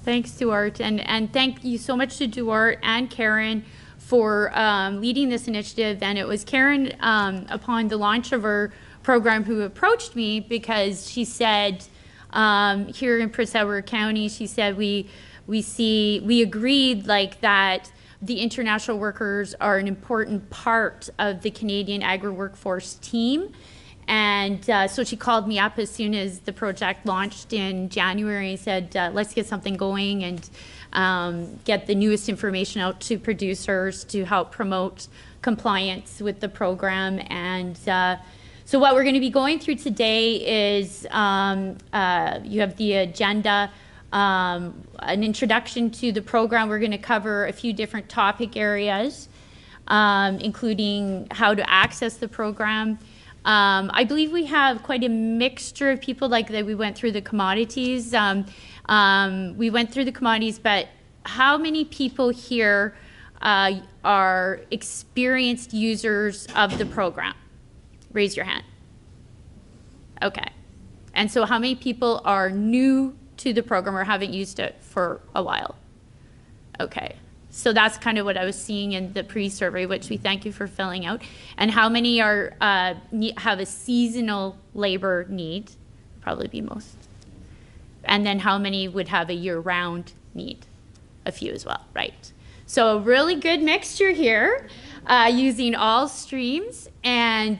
Thanks, Duart, and thank you so much to Duart and Karen for leading this initiative. And it was Karen, upon the launch of our program, who approached me because she said, here in Prince Edward County, she said we agreed like that the international workers are an important part of the Canadian Agri-Workforce team. And so she called me up as soon as the project launched in January and said, let's get something going and get the newest information out to producers to help promote compliance with the program. And so what we're going to be going through today is, you have the agenda, an introduction to the program. We're going to cover a few different topic areas, including how to access the program. I believe we have quite a mixture of people, like that we went through the commodities. We went through the commodities, but how many people here are experienced users of the program? Raise your hand. Okay. And so how many people are new to the program or haven't used it for a while? Okay. So that's kind of what I was seeing in the pre-survey, which we thank you for filling out. And how many are have a seasonal labor need? Probably be most. And then how many would have a year-round need? A few as well, right? So a really good mixture here, using all streams. And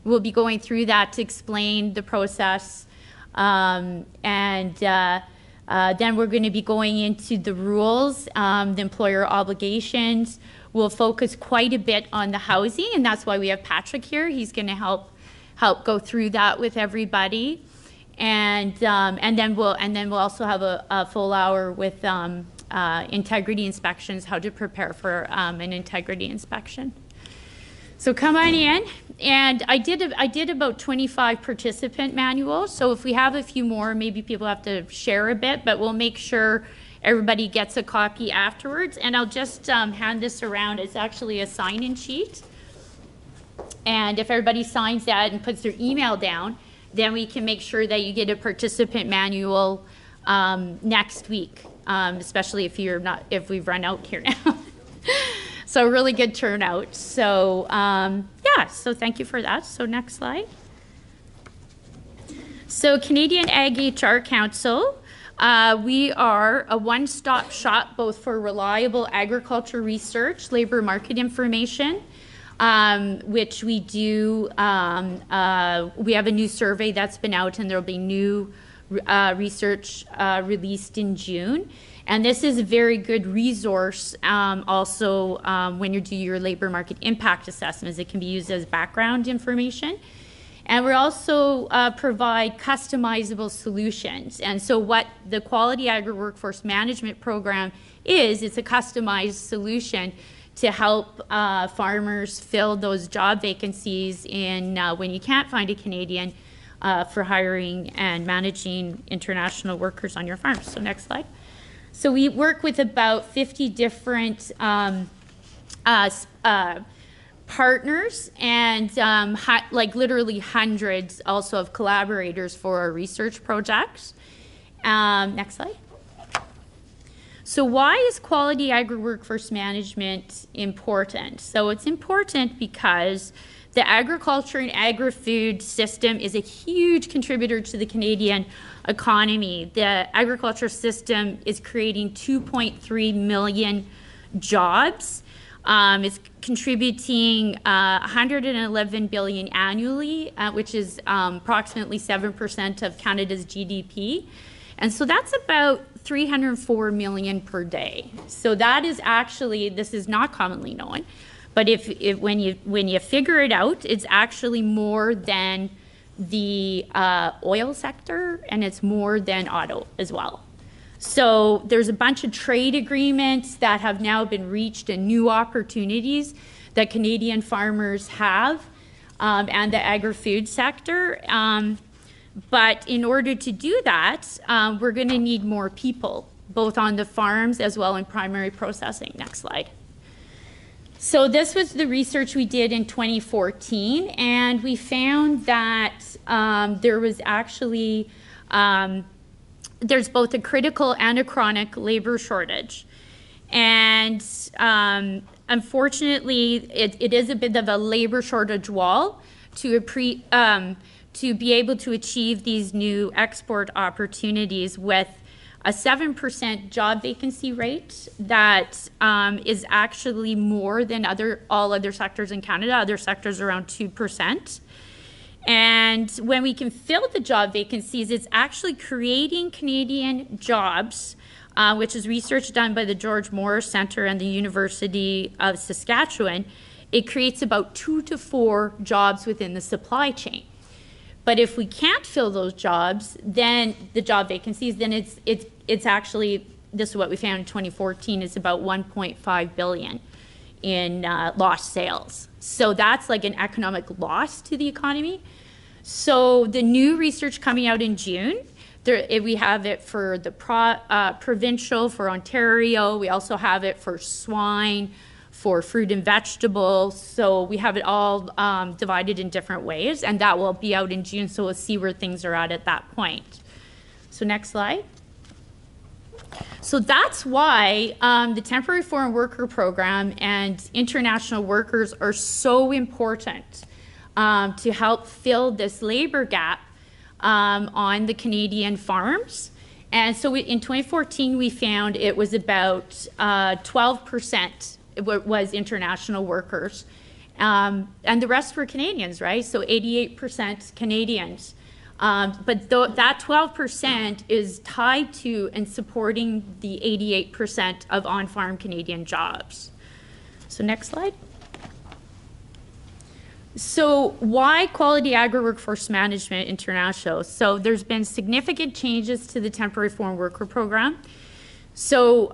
we'll be going through that to explain the process. Then we're going to be going into the rules, the employer obligations. We'll focus quite a bit on the housing, and that's why we have Patrick here. He's going to help go through that with everybody, and then we'll also have a full hour with integrity inspections, how to prepare for an integrity inspection. So come on in, and I did about 25 participant manuals. So if we have a few more, maybe people have to share a bit, but we'll make sure everybody gets a copy afterwards. And I'll just hand this around. It's actually a sign-in sheet, and if everybody signs that and puts their email down, then we can make sure that you get a participant manual next week, especially if we've run out here now. So really good turnout. So yeah, so thank you for that. So next slide. So Canadian Ag HR Council, we are a one-stop shop both for reliable agriculture research, labor market information, which we do. We have a new survey that's been out, and there'll be new research released in June. And this is a very good resource also when you do your labor market impact assessments. It can be used as background information. And we also provide customizable solutions. And so what the Quality Agri-Workforce Management Program is, it's a customized solution to help farmers fill those job vacancies in when you can't find a Canadian for hiring and managing international workers on your farms. So next slide. So we work with about 50 different partners and like literally hundreds also of collaborators for our research projects. Next slide. So why is quality agri-workforce management important? So it's important because the agriculture and agri-food system is a huge contributor to the Canadian economy. The agriculture system is creating 2.3 million jobs. It's contributing 111 billion annually, which is approximately 7% of Canada's GDP. And so that's about 304 million per day. So that is actually, this is not commonly known, but when you figure it out, it's actually more than the oil sector, and it's more than auto as well. So there's a bunch of trade agreements that have now been reached and new opportunities that Canadian farmers have and the agri-food sector. But in order to do that, we're going to need more people, both on the farms as well in primary processing. Next slide. So this was the research we did in 2014, and we found that there was actually there's both a critical and a chronic labor shortage. And unfortunately, it is a bit of a labor shortage wall to be able to achieve these new export opportunities with a 7% job vacancy rate that is actually more than all other sectors in Canada. Other sectors around 2%. And when we can fill the job vacancies, it's actually creating Canadian jobs, which is research done by the George Moore Centre and the University of Saskatchewan. It creates about 2 to 4 jobs within the supply chain. But if we can't fill those jobs, then the job vacancies, then it's actually, this is what we found in 2014, is about 1.5 billion in lost sales. So that's like an economic loss to the economy. So the new research coming out in June, we have it for the provincial, for Ontario. We also have it for swine, for fruit and vegetables. So we have it all divided in different ways, and that will be out in June, so we'll see where things are at that point. So next slide. So that's why the Temporary Foreign Worker Program and international workers are so important to help fill this labor gap on the Canadian farms. And so in 2014, we found it was about 12% was international workers. And the rest were Canadians, right? So 88% Canadians. But that 12% is tied to and supporting the 88% of on-farm Canadian jobs. So next slide. So why Quality Agri-Workforce Management International? So there's been significant changes to the Temporary Foreign Worker Program. So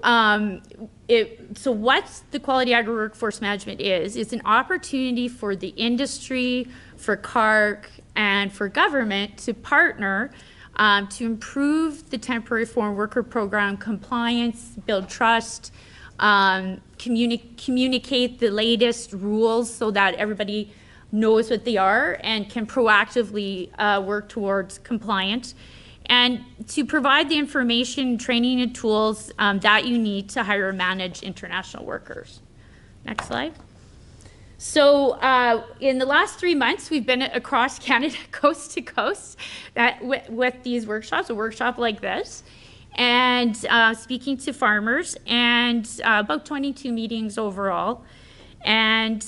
what the Quality Agri-Workforce Management is, it's an opportunity for the industry, for CAHRC, and for government to partner to improve the Temporary Foreign Worker Program compliance, build trust, communicate the latest rules so that everybody knows what they are and can proactively work towards compliance, and to provide the information, training, and tools that you need to hire and manage international workers. Next slide. So in the last 3 months, we've been across Canada, coast to coast, with these workshops, a workshop like this, and speaking to farmers, and about 22 meetings overall. And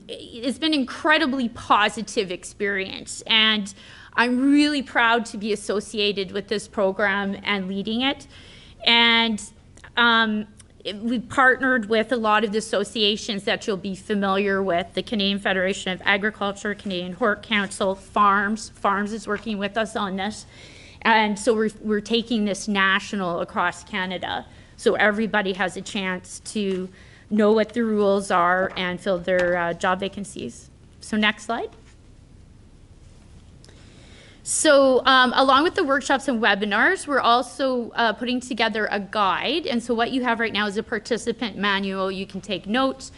it's been an incredibly positive experience. And I'm really proud to be associated with this program and leading it. And we've partnered with a lot of the associations that you'll be familiar with, the Canadian Federation of Agriculture, Canadian Hort Council, Farms. Farms is working with us on this. And so we're taking this national across Canada, so everybody has a chance to know what the rules are and fill their job vacancies. So next slide. So along with the workshops and webinars, we're also putting together a guide. And so what you have right now is a participant manual. You can take notes,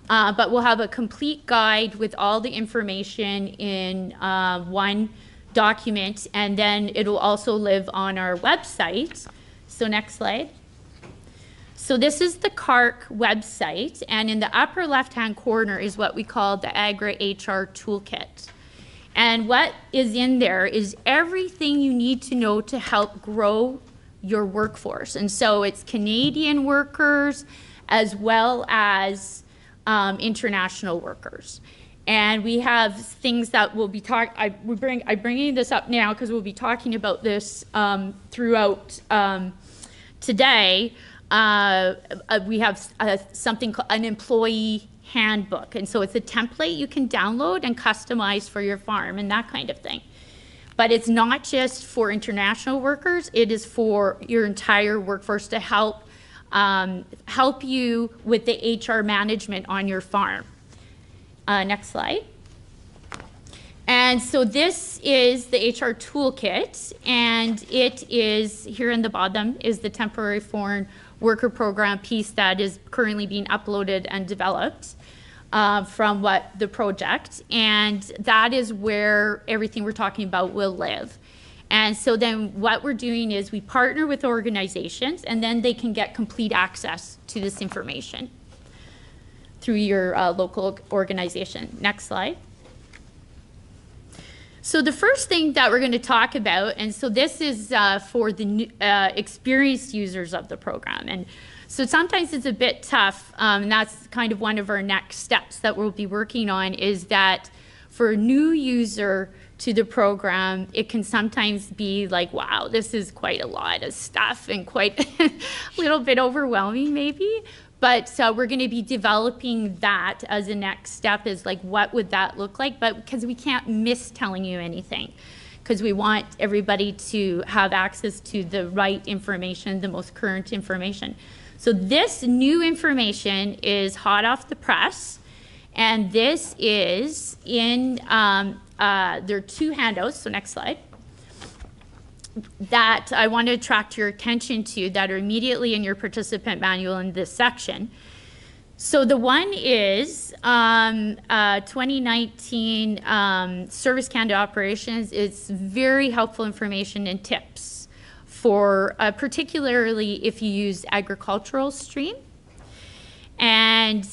but we'll have a complete guide with all the information in one document, and then it'll also live on our website. So next slide. So this is the CAHRC website, and in the upper left-hand corner is what we call the Agri-HR Toolkit. And what is in there is everything you need to know to help grow your workforce. And so it's Canadian workers as well as international workers. And we have things that we'll be I'm bringing this up now because we'll be talking about this throughout today. We have something called an employee handbook. And so it's a template you can download and customize for your farm and that kind of thing. But it's not just for international workers, it is for your entire workforce to help you with the HR management on your farm. Next slide. And so this is the HR toolkit, and it is, here in the bottom is the Temporary Foreign Worker Program piece that is currently being uploaded and developed from the project, and that is where everything we're talking about will live. And so then what we're doing is we partner with organizations, and then they can get complete access to this information through your local organization. Next slide. So the first thing that we're going to talk about, and so this is for the experienced users of the program. And so sometimes it's a bit tough, and that's kind of one of our next steps that we'll be working on, is that for a new user to the program, it can sometimes be like, wow, this is quite a lot of stuff and quite a little bit overwhelming maybe. But we're going to be developing that as a next step, is like, what would that look like? But because we can't miss telling you anything, because we want everybody to have access to the right information, the most current information. So this new information is hot off the press, and this is in, there are 2 handouts, so next slide, that I want to attract your attention to that are immediately in your participant manual in this section. So the one is 2019 Service Canada Operations. It's very helpful information and tips for particularly if you use agricultural stream. And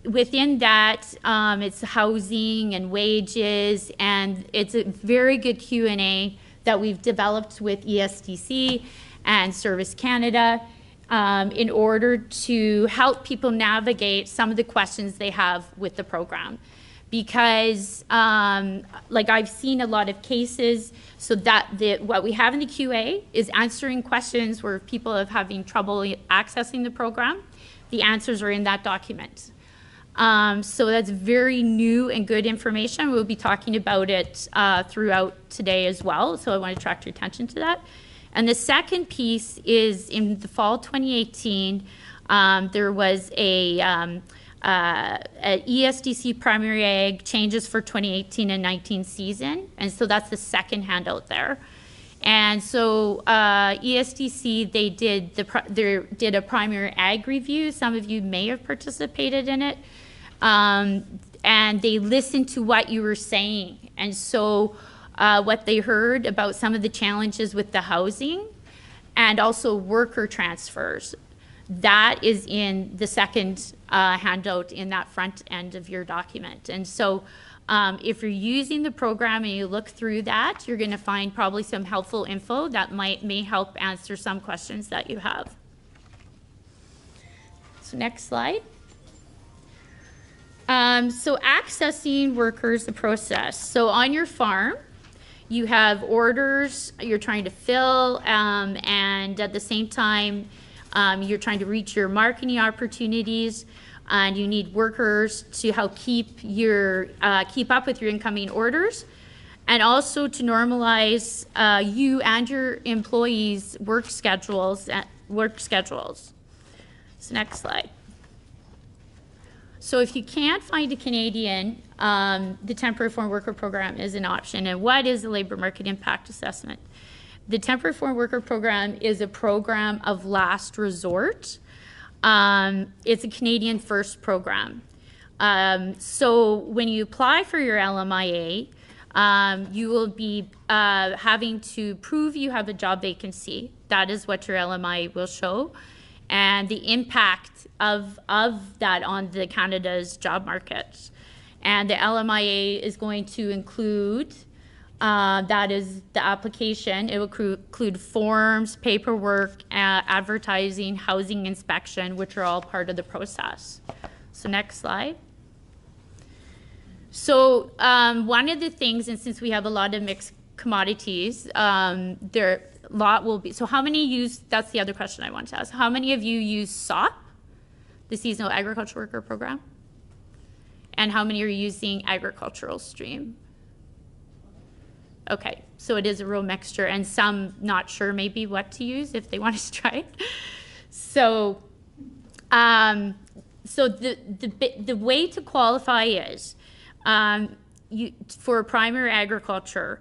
within that, it's housing and wages, and it's a very good Q&A that we've developed with ESDC and Service Canada in order to help people navigate some of the questions they have with the program. Because like I've seen a lot of cases, so that what we have in the QA is answering questions where people are having trouble accessing the program. The answers are in that document. So that's very new and good information. We'll be talking about it throughout today as well, so I want to attract your attention to that. And the second piece is in the fall 2018, there was a ESDC Primary Ag changes for 2018 and 19 season, and so that's the second handout there. And so ESDC, they did a primary ag review. Some of you may have participated in it. And they listened to what you were saying. And so what they heard about some of the challenges with the housing and also worker transfers, that is in the second handout in that front end of your document. And so if you're using the program and you look through that, you're going to find probably some helpful info that may help answer some questions that you have. So next slide. So accessing workers, the process. So on your farm, you have orders you're trying to fill, and at the same time, you're trying to reach your marketing opportunities, and you need workers to help keep up with your incoming orders, and also to normalize you and your employees' work schedules. So next slide. So if you can't find a Canadian, the Temporary Foreign Worker Program is an option. And what is the Labour Market Impact Assessment? The Temporary Foreign Worker Program is a program of last resort. It's a Canadian first program. So when you apply for your LMIA, you will be having to prove you have a job vacancy. That is what your LMIA will show. And the impact of that on the Canada's job market. And the LMIA is going to include, that is the application. It will include forms, paperwork, advertising, housing inspection, which are all part of the process. So next slide. So one of the things, and since we have a lot of mixed commodities, lot will be, so how many use, that's the other question I want to ask. How many of you use SOP, the Seasonal Agriculture Worker Program? And how many are using agricultural stream? Okay, so it is a real mixture, and some not sure maybe what to use if they want to try it. So, the way to qualify is, for primary agriculture,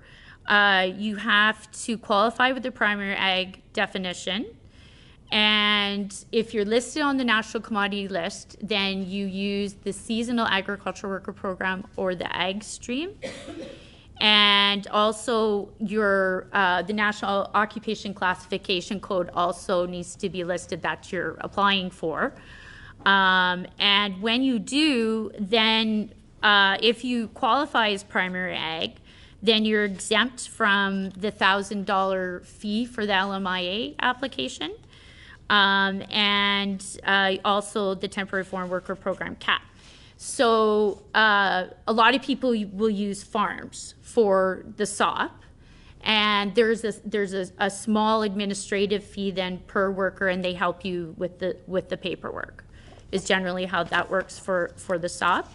you have to qualify with the primary ag definition. And if you're listed on the national commodity list, then you use the Seasonal Agriculture Worker Program or the ag stream. And also your the National Occupation Classification Code also needs to be listed that you're applying for. And when you do, then if you qualify as primary ag, then you're exempt from the $1,000 fee for the LMIA application, and also the temporary foreign worker program cap. So a lot of people will use farms for the SOP, and there's a small administrative fee then per worker, and they help you with the paperwork. Is generally how that works for the SOP.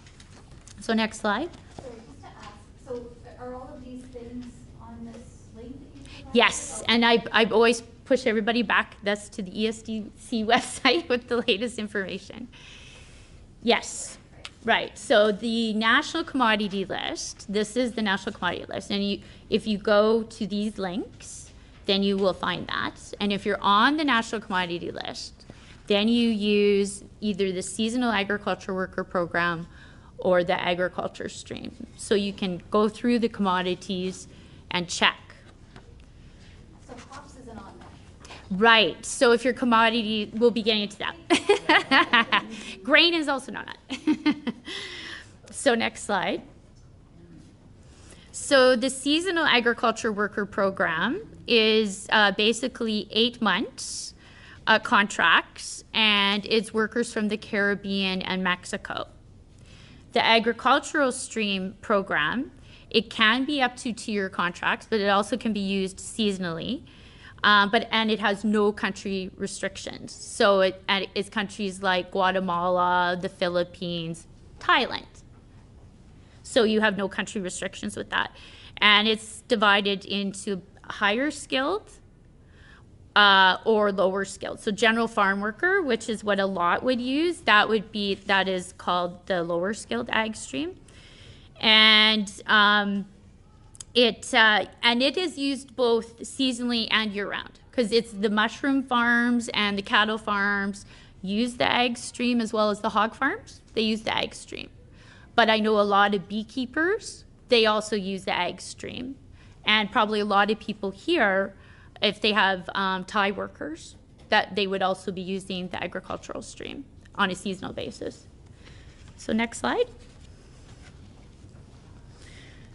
So next slide. Sorry, just to ask, so are all of these things on this link that you provided? Yes, and I always push everybody back. That's to the ESDC website with the latest information. Yes. Right, so the National Commodity List, this is the National Commodity List, and if you go to these links, then you will find that. And if you're on the National Commodity List, then you use either the Seasonal Agriculture Worker Program or the agriculture stream. So you can go through the commodities and check. So hops isn't on there. Right, so if your commodity, we'll be getting into that. Grain is also not on. So next slide. So the Seasonal Agriculture Worker Program is basically 8 months contracts, and it's workers from the Caribbean and Mexico. The agricultural stream program, it can be up to 2-year contracts, but it also can be used seasonally. And it has no country restrictions. So it's countries like Guatemala, the Philippines, Thailand. So you have no country restrictions with that. And it's divided into higher skilled or lower skilled. So general farm worker, which is what a lot would use, that is called the lower skilled ag stream. And it is used both seasonally and year-round, because it's the mushroom farms and the cattle farms use the ag stream, as well as the hog farms. They use the ag stream. But I know a lot of beekeepers, they also use the ag stream. And probably a lot of people here, if they have Thai workers, that they would also be using the agricultural stream on a seasonal basis. So next slide.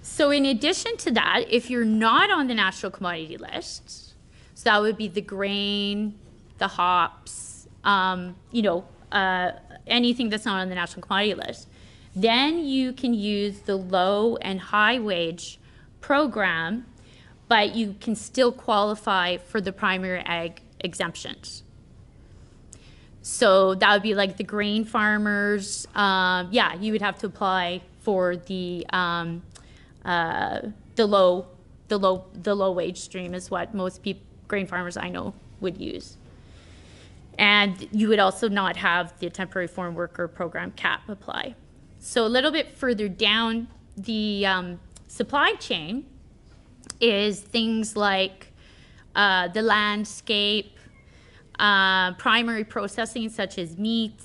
So in addition to that, if you're not on the National Commodity List, so that would be the grain, the hops, anything that's not on the National Commodity List, then you can use the low and high wage program, but you can still qualify for the primary ag exemptions. So that would be like the grain farmers. You would have to apply for the low wage stream is what most grain farmers I know would use. And you would also not have the temporary foreign worker program cap apply. So a little bit further down the supply chain is things like the landscape, primary processing such as meat,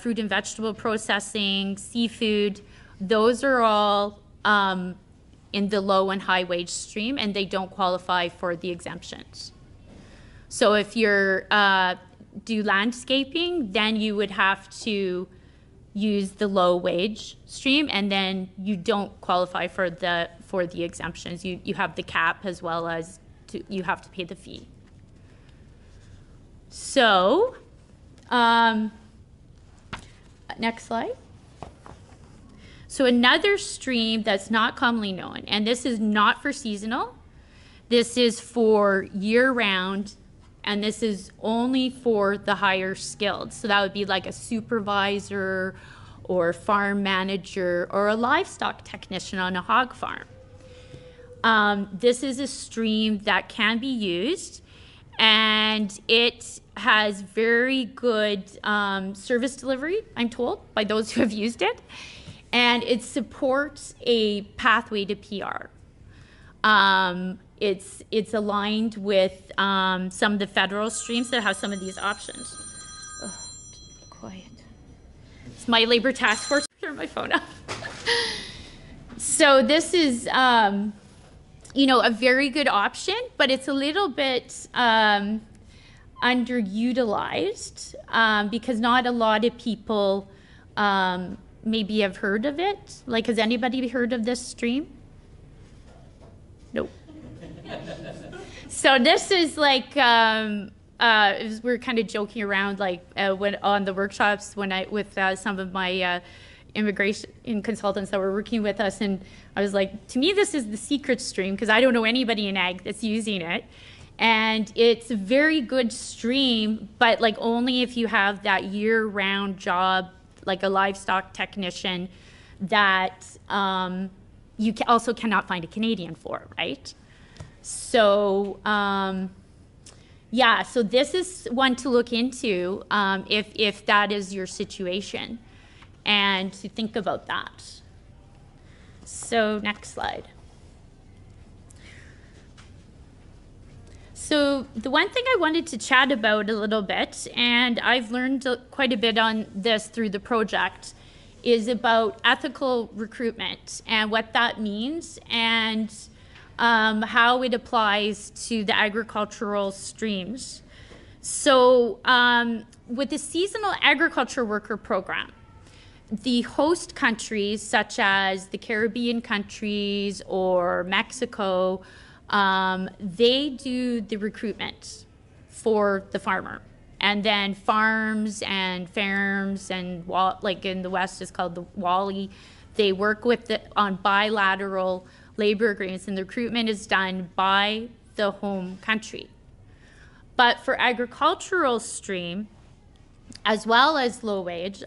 fruit and vegetable processing, seafood. Those are all in the low and high wage stream, and they don't qualify for the exemptions. So if you're do landscaping, then you would have to use the low wage stream, and then you don't qualify for the exemptions. You have the cap, as well as you have to pay the fee. So next slide. So another stream that's not commonly known, and this is not for seasonal, this is for year-round, and this is only for the higher skilled. So that would be like a supervisor or farm manager or a livestock technician on a hog farm. This is a stream that can be used, and it has very good service delivery, I'm told, by those who have used it. And it supports a pathway to PR. It's aligned with some of the federal streams that have some of these options. Oh, quiet. It's my labor task force. Turn my phone off. So this is, you know, a very good option, but it's a little bit underutilized because not a lot of people maybe have heard of it. Like, has anybody heard of this stream? Nope. So this is like, we're kind of joking around, like when on the workshops when with some of my immigration consultants that were working with us, and I was like, to me this is the secret stream because I don't know anybody in ag that's using it, and it's a very good stream, but like only if you have that year-round job, like a livestock technician that you also cannot find a Canadian for, right? So yeah, so this is one to look into if that is your situation, and to think about that. So next slide. So the one thing I wanted to chat about a little bit, and I've learned quite a bit on this through the project, is about ethical recruitment and what that means, and how it applies to the agricultural streams. So with the seasonal agriculture worker program, the host countries such as the Caribbean countries or Mexico, they do the recruitment for the farmer. And then farms and farms and like in the West is called the Wally, they work with on bilateral labor agreements, and the recruitment is done by the home country. But for agricultural stream, as well as low wage,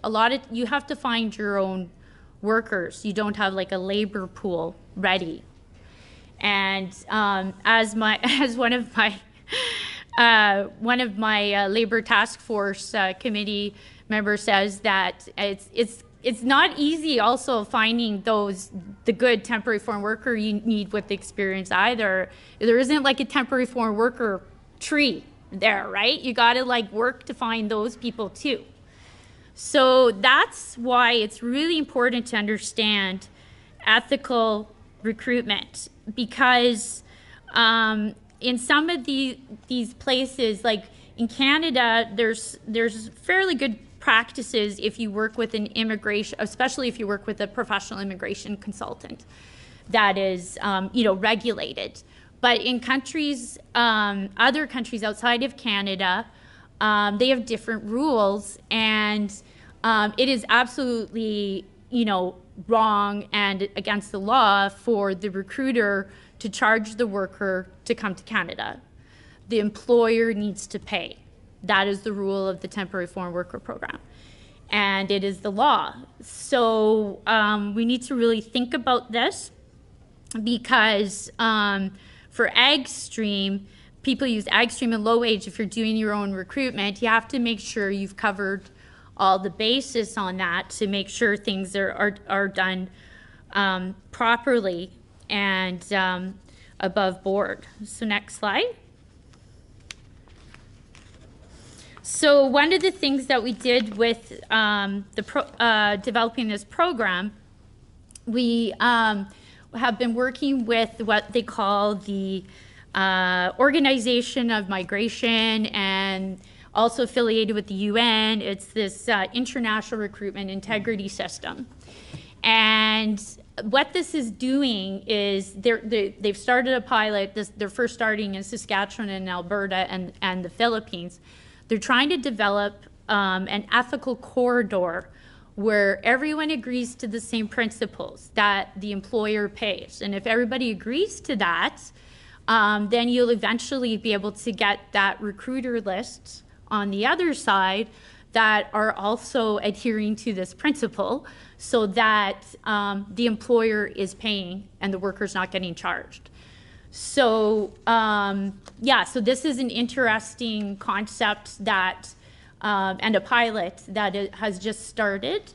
you have to find your own workers. You don't have like a labor pool ready. And as one of my labor task force committee members says, that it's not easy also finding the good temporary foreign worker you need with experience either. There isn't like a temporary foreign worker tree there, right? You got to like work to find those people too. So that's why it's really important to understand ethical recruitment, because in some of these places, like in Canada, there's fairly good practices if you work with an immigration, especially if you work with a professional immigration consultant that is, you know, regulated. But in countries, other countries outside of Canada, they have different rules, and it is absolutely, you know, wrong and against the law for the recruiter to charge the worker to come to Canada. The employer needs to pay. That is the rule of the temporary foreign worker program, and it is the law. So we need to really think about this, because for ag stream, people use ag stream and low wage. If you're doing your own recruitment, you have to make sure you've covered all the bases on that to make sure things are done properly and above board. So next slide. So one of the things that we did with developing this program, we have been working with what they call the Organization of Migration, and also affiliated with the UN. It's this international recruitment integrity system. And what this is doing is they've started a pilot. They're first starting in Saskatchewan and Alberta and the Philippines. They're trying to develop an ethical corridor where everyone agrees to the same principles that the employer pays. And if everybody agrees to that, then you'll eventually be able to get that recruiter list on the other side that are also adhering to this principle, so that the employer is paying and the worker's not getting charged. So yeah, so this is an interesting concept that and a pilot that has just started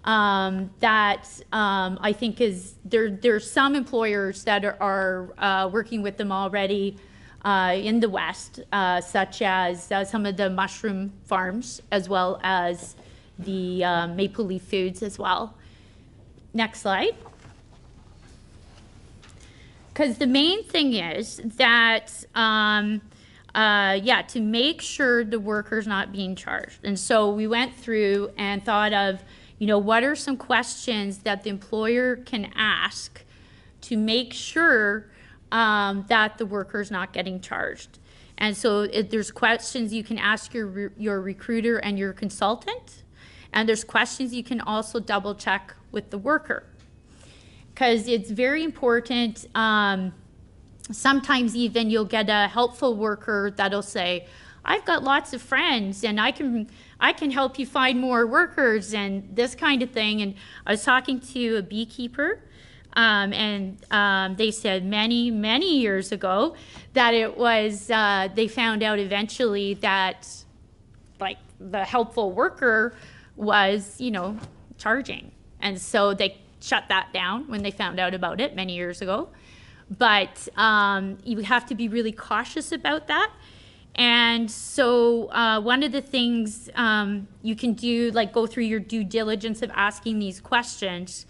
that I think is, there's some employers that are working with them already in the West, such as some of the mushroom farms, as well as the Maple Leaf Foods as well. Next slide. because the main thing is that, to make sure the worker's not being charged. And so we went through and thought of, what are some questions that the employer can ask to make sure that the worker's not getting charged. And so there's questions you can ask your recruiter and your consultant, and there's questions you can also double check with the worker. Because it's very important, sometimes even you'll get a helpful worker that'll say, I've got lots of friends and I can help you find more workers and this kind of thing. And I was talking to a beekeeper, and they said many, many years ago that it was, they found out eventually that like the helpful worker was, charging. And so they shut that down when they found out about it many years ago. But you have to be really cautious about that. And so one of the things you can do, like go through your due diligence of asking these questions,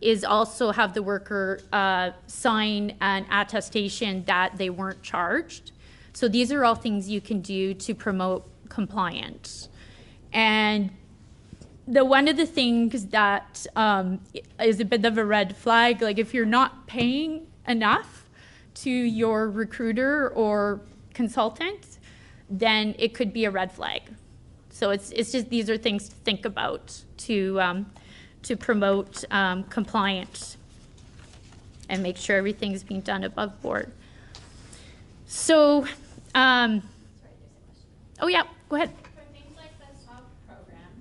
is also have the worker sign an attestation that they weren't charged. So these are all things you can do to promote compliance. And one of the things that is a bit of a red flag, like if you're not paying enough to your recruiter or consultant, then it could be a red flag. So it's just, these are things to think about to promote compliance and make sure everything's being done above board. So, oh yeah, go ahead. For things like the SOP program,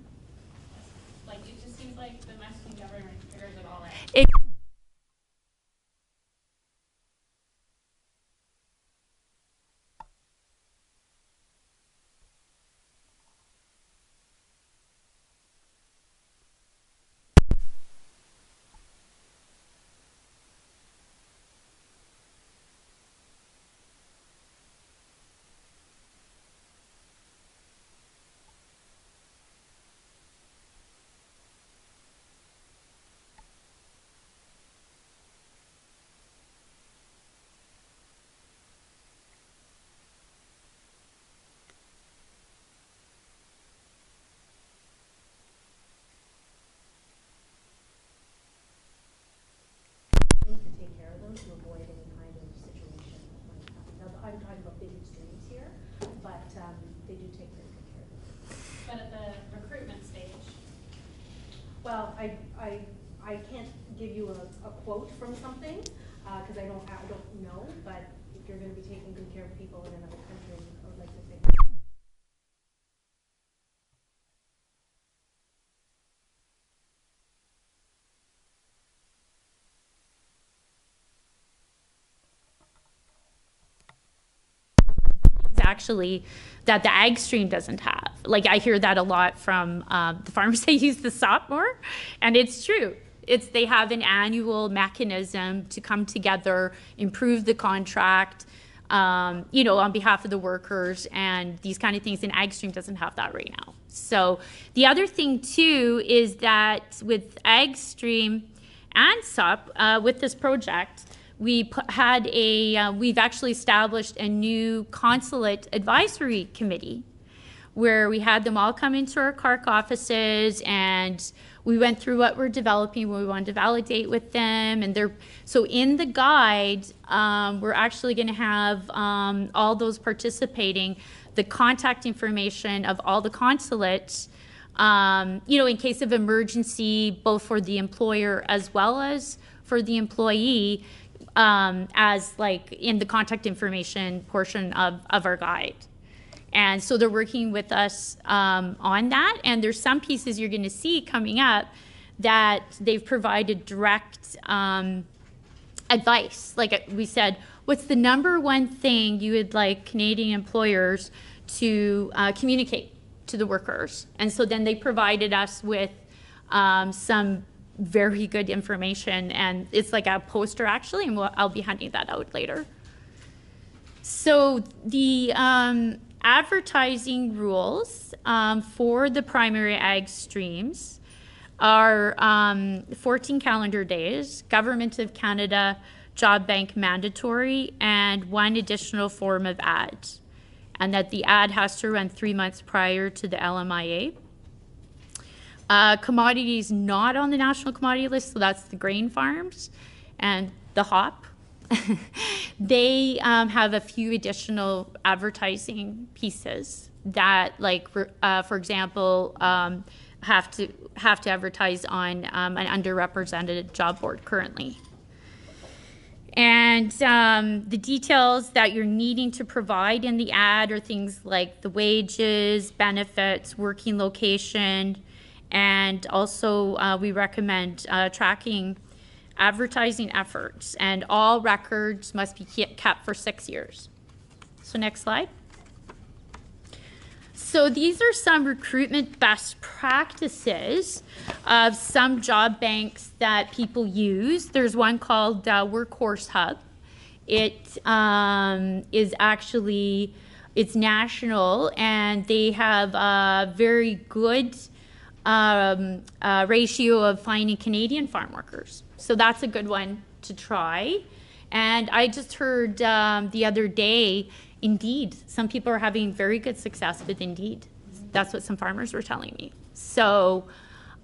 like it just seems like the Mexican government figures it all out. To avoid any kind of situation when it happens. Now, I'm talking about big extremes here, but they do take very good care of it. But at the recruitment stage? Well, I can't give you a quote from something because I don't know, but if you're going to be taking good care of people in another country, I would like to say that. Actually that the ag stream doesn't have. Like I hear that a lot from the farmers that use the SOP more, and it's true. They have an annual mechanism to come together, improve the contract, on behalf of the workers and these kind of things, and ag stream doesn't have that right now. So the other thing too is that with ag stream and SOP, with this project, we've actually established a new consulate advisory committee where we had them all come into our CAHRC offices and we went through what we're developing, what we wanted to validate with them. And so in the guide, we're actually going to have all those participating, the contact information of all the consulates, in case of emergency, both for the employer as well as for the employee, as like in the contact information portion of our guide. And so they're working with us on that. And there's some pieces you're going to see coming up that they've provided direct advice. Like we said, what's the number one thing you would like Canadian employers to communicate to the workers? And so then they provided us with some very good information, and it's like a poster actually, and I'll be handing that out later. So the advertising rules for the primary ag streams are 14 calendar days, Government of Canada job bank mandatory and 1 additional form of ad, and that the ad has to run 3 months prior to the LMIA. Commodities not on the national commodity list, so that's the grain farms and the hop. They have a few additional advertising pieces that, like, for example, have to advertise on an underrepresented job board currently. And the details that you're needing to provide in the ad are things like the wages, benefits, working location, and also we recommend tracking advertising efforts, and all records must be kept for 6 years. So next slide. So these are some recruitment best practices of some job banks that people use. There's one called Workforce Hub. It is actually, it's national, and they have a very good ratio of finding Canadian farm workers. So that's a good one to try. And I just heard the other day, Indeed, some people are having very good success with Indeed. That's what some farmers were telling me. So,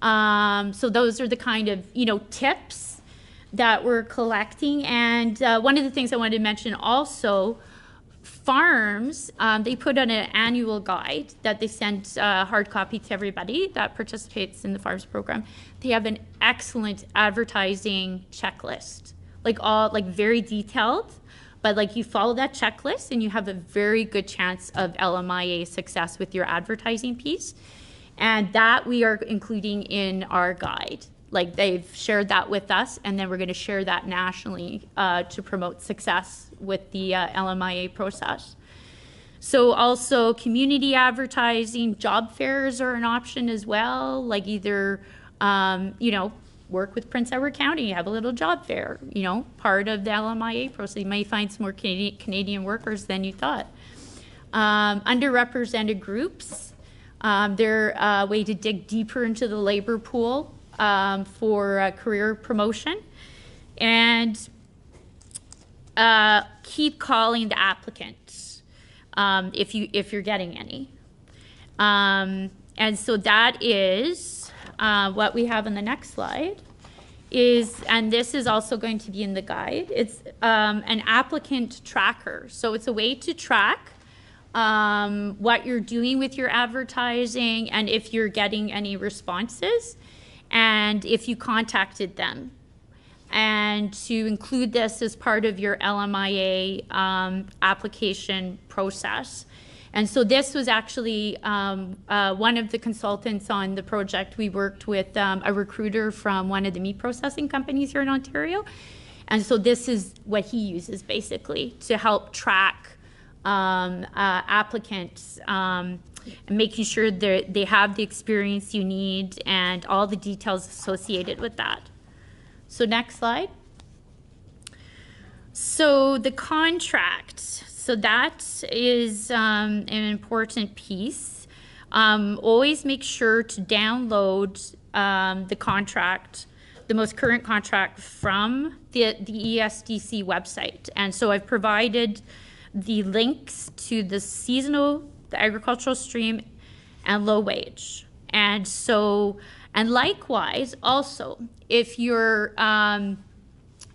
so those are the kind of, you know, tips that we're collecting. And one of the things I wanted to mention also, farms, they put on an annual guide that they send hard copy to everybody that participates in the farms program. They have an excellent advertising checklist, like very detailed, but like you follow that checklist and you have a very good chance of LMIA success with your advertising piece. And that we are including in our guide. Like, they've shared that with us, and then we're going to share that nationally to promote success with the LMIA process. So also community advertising, job fairs are an option as well, like either, you know, work with Prince Edward County, have a little job fair, you know, part of the LMIA process. You may find some more Canadian workers than you thought. Underrepresented groups, they're a way to dig deeper into the labor pool for career promotion. And keep calling the applicants if you're getting any. And so that is what we have on the next slide is, and this is also going to be in the guide, it's an applicant tracker. So it's a way to track what you're doing with your advertising and if you're getting any responses and if you contacted them. And to include this as part of your LMIA application process. And so this was actually one of the consultants on the project. We worked with a recruiter from one of the meat processing companies here in Ontario. And so this is what he uses basically to help track applicants, making sure that they have the experience you need and all the details associated with that. So next slide. So the contract. So that is an important piece. Always make sure to download the contract, the most current contract from the ESDC website. And so I've provided the links to the seasonal, the agricultural stream, and low wage. And so, and likewise, also, if you're,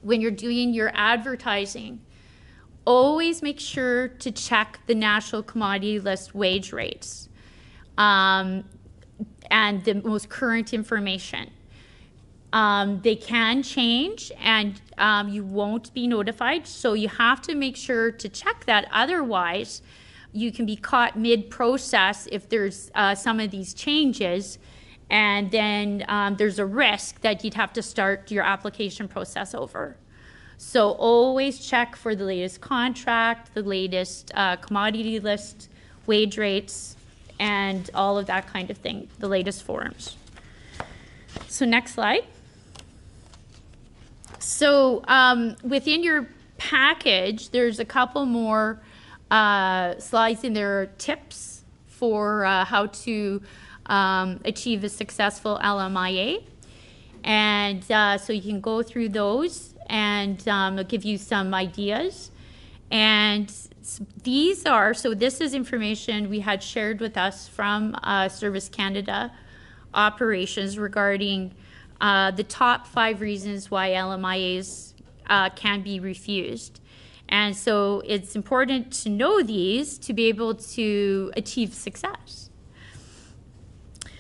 when you're doing your advertising, always make sure to check the national commodity list wage rates and the most current information. They can change and you won't be notified, so you have to make sure to check that. Otherwise, you can be caught mid-process if there's some of these changes, and then there's a risk that you'd have to start your application process over. So always check for the latest contract, the latest commodity list, wage rates, and all of that kind of thing, the latest forms. So next slide. So within your package, there's a couple more slides in there, tips for how to achieve a successful LMIA. And so you can go through those. and I'll give you some ideas. And these are, so this is information we had shared with us from Service Canada operations regarding the top 5 reasons why LMIAs can be refused. And so it's important to know these to be able to achieve success.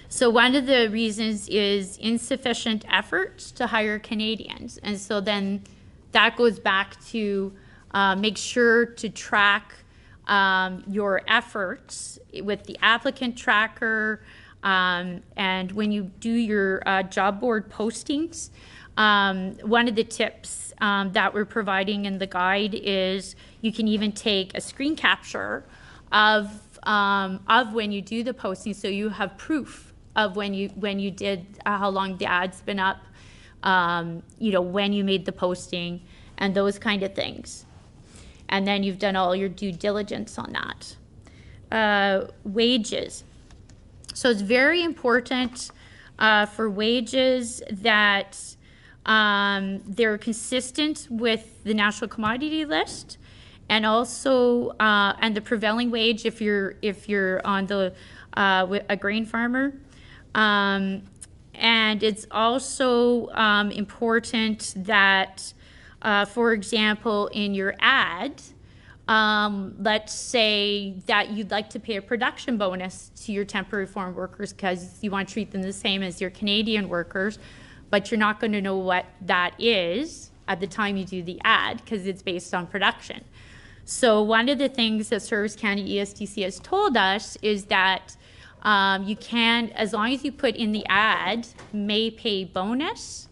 So one of the reasons is insufficient efforts to hire Canadians. And so then that goes back to make sure to track your efforts with the applicant tracker. And when you do your job board postings, one of the tips that we're providing in the guide is you can even take a screen capture of when you do the posting, so you have proof of when you did, how long the ad's been up, when you made the posting, and those kind of things. And then you've done all your due diligence on that. Wages. So it's very important for wages that they're consistent with the National Commodity List, and also and the prevailing wage if you're on the a grain farmer. And it's also important that, for example, in your ad, let's say that you'd like to pay a production bonus to your temporary foreign workers because you want to treat them the same as your Canadian workers, but you're not going to know what that is at the time you do the ad because it's based on production. So one of the things that Service Canada ESTC has told us is that you can, as long as you put in the ad, may pay bonus,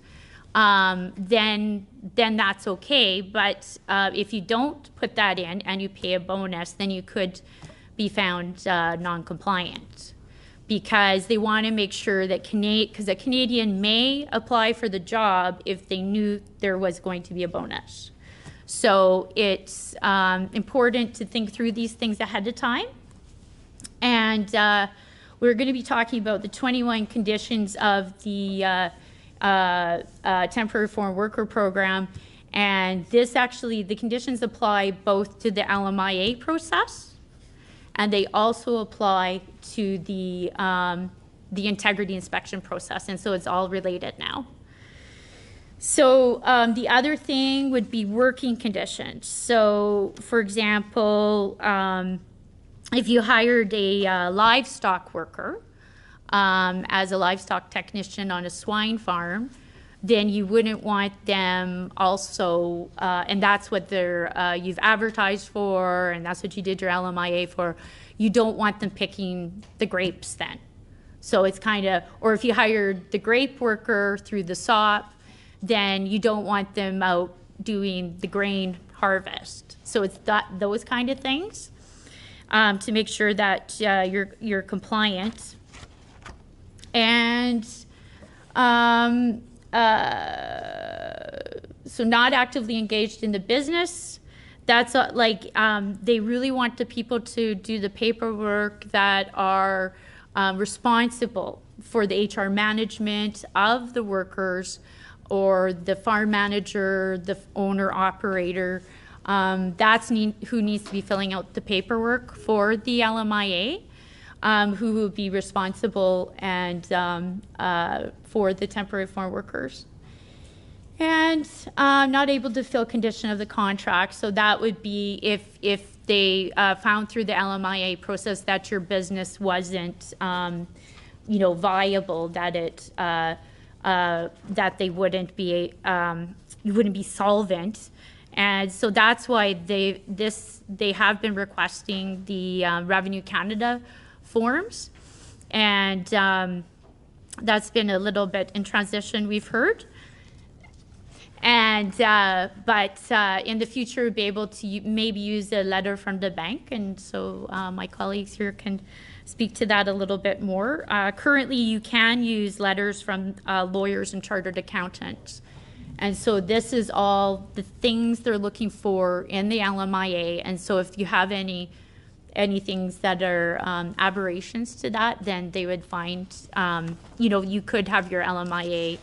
then that's okay. But if you don't put that in and you pay a bonus, then you could be found non-compliant, because they want to make sure that because a Canadian may apply for the job if they knew there was going to be a bonus. So it's important to think through these things ahead of time. And we're going to be talking about the 21 conditions of the temporary foreign worker program, and this actually, the conditions apply both to the LMIA process, and they also apply to the integrity inspection process, and so it's all related now. So the other thing would be working conditions. So for example, if you hired a livestock worker, as a livestock technician on a swine farm, then you wouldn't want them also, and that's what you've advertised for, and that's what you did your LMIA for. You don't want them picking the grapes then. So it's kind of, or if you hired the grape worker through the SOP, then you don't want them out doing the grain harvest. So it's those kind of things to make sure that you're compliant. And so not actively engaged in the business. That's they really want the people to do the paperwork that are responsible for the HR management of the workers, or the farm manager, the owner operator. That's who needs to be filling out the paperwork for the LMIA. Who will be responsible and for the temporary foreign workers. And not able to fill condition of the contract. So that would be if they found through the LMIA process that your business wasn't, viable, that it that they wouldn't be you wouldn't be solvent. And so that's why they have been requesting the Revenue Canada forms, and that's been a little bit in transition, we've heard. And but in the future, we'll be able to maybe use a letter from the bank, and so my colleagues here can speak to that a little bit more. Currently, you can use letters from lawyers and chartered accountants, and so this is all the things they're looking for in the LMIA. And so if you have any things that are aberrations to that, then they would find, you could have your LMIA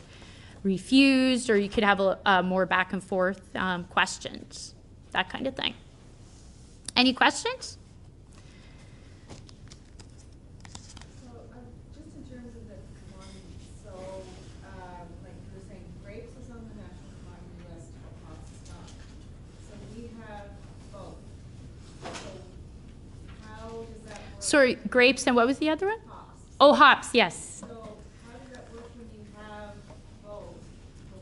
refused, or you could have a more back and forth questions, that kind of thing. Any questions? So, just in terms of the commodities, so, like you were saying, grapes is on the national commodity list, but hops is not. So we have both. So how does that work? Sorry, grapes, and what was the other one? Hops. Oh, hops, yes. So how does that work when you have both,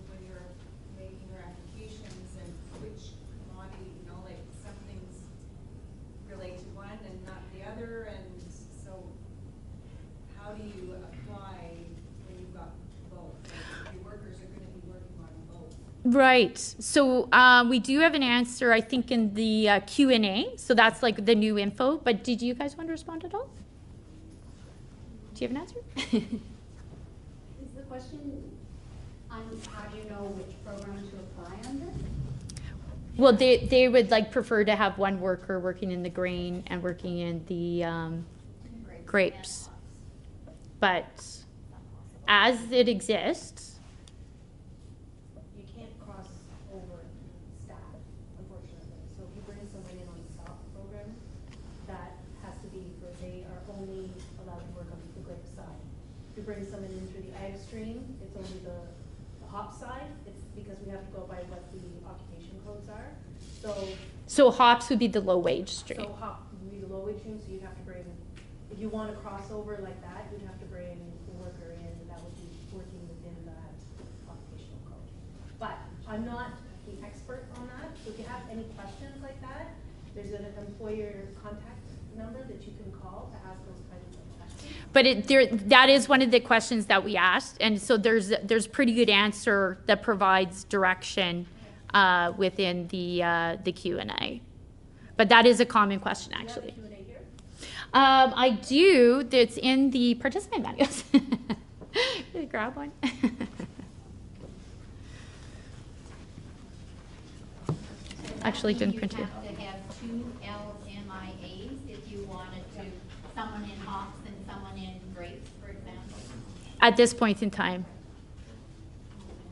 when you're making your applications, and which commodity, you know, like some things relate to one and not the other, and so how do you apply when you've got both? Like, your workers are gonna be working on both. Right. So we do have an answer, I think, in the Q&A. So that's like the new info. But did you guys want to respond at all? Do you have an answer? Is the question on how do you know which program to apply under? Well, they would like prefer to have one worker working in the grain and working in the grapes. But as it exists, You can't cross over staff, unfortunately. So if you bring someone in on the SOP program, that has to be for, they are only allowed to work on the grape side. If you bring someone in through the ag stream, it's only the hop side. It's because we have to go by what the occupation codes are. so hops would be the low wage stream. So hop would be the low wage stream, so you'd have to bring, if you want to cross over like that, you'd have to bring a worker in that would be working within that occupational code. But I'm not the expert on that, so if you have any questions like that, there's an employer contact number that you can call to ask those kinds of questions. But that is one of the questions that we asked, and so there's pretty good answer that provides direction within the Q&A. But that is a common question, actually. Do you have a Q&A here? I do. That's in the participant manuals. Grab one. Actually, didn't print it. You have to have two LMIAs if you wanted to, someone in hops and someone in grapes, for example. At this point in time.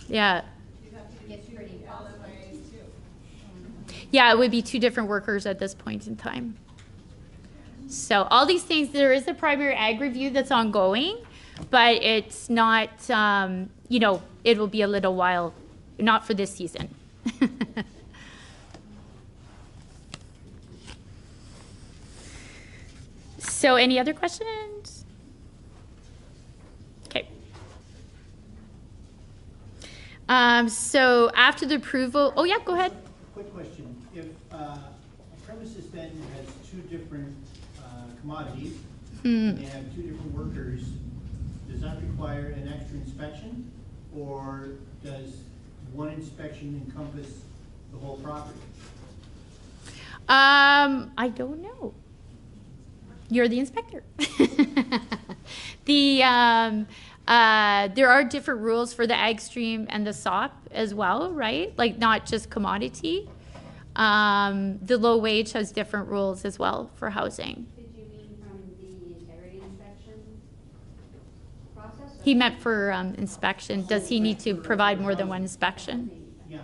Yeah. You have to do It's two pretty LMIAs too. Yeah, it would be two different workers at this point in time. So all these things, there is a primary ag review that's ongoing, but it's not, you know, it will be a little while, not for this season. So any other questions? Okay. So after the approval, oh yeah, go ahead. Quick question. If a premises then has two different commodities, and they have two different workers, does that require an extra inspection? Or does one inspection encompass the whole property? I don't know. You're the inspector. There are different rules for the ag stream and the SOP as well, right? Like not just commodity. The low wage has different rules as well for housing. Did you mean from the integrity inspection process? He meant for inspection. Does he need to provide more than one inspection? Yeah.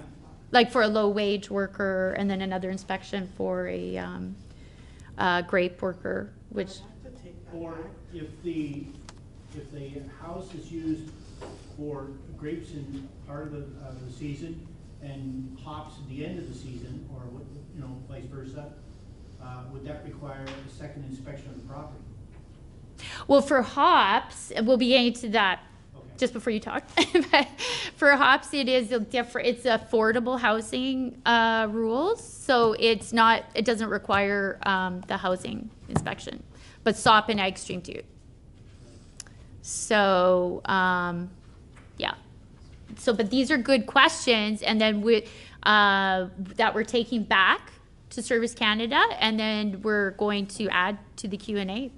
Like for a low wage worker and then another inspection for a grape worker, which, Or if the house is used for grapes in part of the season and hops at the end of the season, or you know, vice versa, would that require a second inspection of the property? well, for hops, we'll be getting to that Okay. just before you talk. But for hops, it is a different, it's affordable housing rules. So it doesn't require the housing inspection, but SOP and ag stream do. So, yeah. So, but these are good questions, and then that we're taking back to Service Canada, and then we're going to add to the Q&A.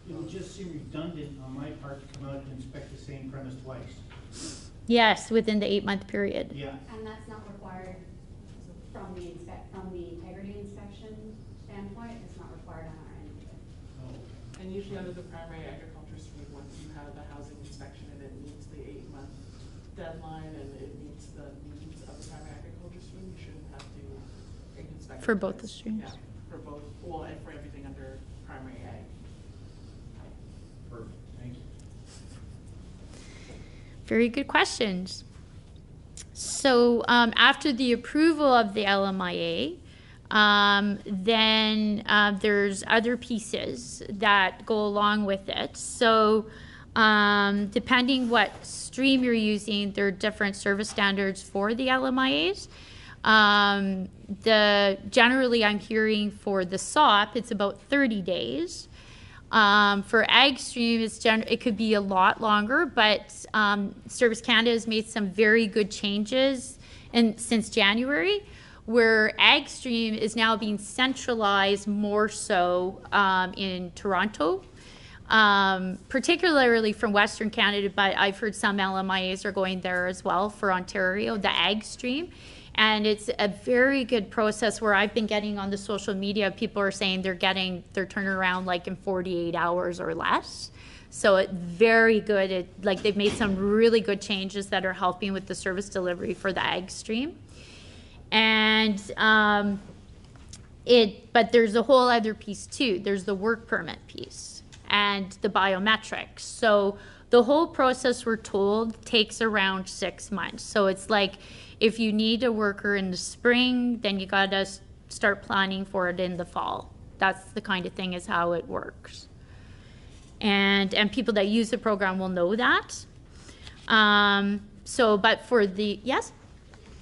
It would just seem redundant on my part to come out and inspect the same premise twice. Yes, within the 8-month period. Yeah. And that's not required from the integrity inspection standpoint, it's not required on our end either. Oh. And usually under the primary agriculture stream, once you have the housing inspection and it meets the 8-month deadline and it meets the needs of the primary agriculture stream, you shouldn't have to inspect. For it both the twice. streams? Yeah, for both, well, and for everything under primary ag. Perfect, thank you. Very good questions. So after the approval of the LMIA, then there's other pieces that go along with it. So depending what stream you're using, there are different service standards for the LMIAs. Generally, I'm hearing for the SOP, it's about 30 days. For ag stream, it could be a lot longer, but Service Canada has made some very good changes since January, where ag stream is now being centralized more so in Toronto, particularly from Western Canada, but I've heard some LMIAs are going there as well for Ontario, the ag stream. And it's a very good process where I've been getting on the social media, people are saying they're getting their turnaround like in 48 hours or less. So it's very good. Like they've made some really good changes that are helping with the service delivery for the ag stream. And but there's a whole other piece too. There's the work permit piece and the biometrics. So the whole process, we're told, takes around 6 months. So it's like, if you need a worker in the spring, then you gotta start planning for it in the fall. That's the kind of thing is how it works. And people that use the program will know that. But for the, yes?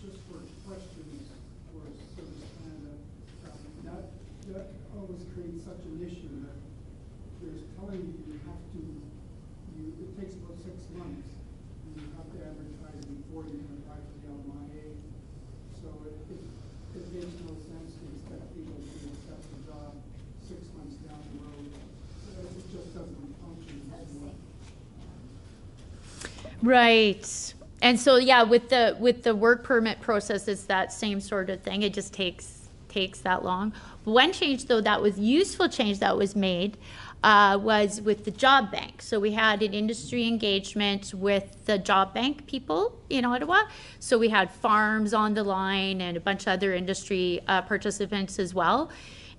Just for questions for Service Canada, that always creates such an issue that there's telling you have to, it takes about 6 months, and you have to advertise before you can apply for the LMIA. So it makes no sense to expect people to accept the job 6 months down the road. It just doesn't function as well. Right. And so yeah, with the work permit process, it's that same sort of thing. It just takes that long. One change though that was useful change that was made was with the job bank. So we had an industry engagement with the job bank people in Ottawa. So we had farms on the line and a bunch of other industry participants as well.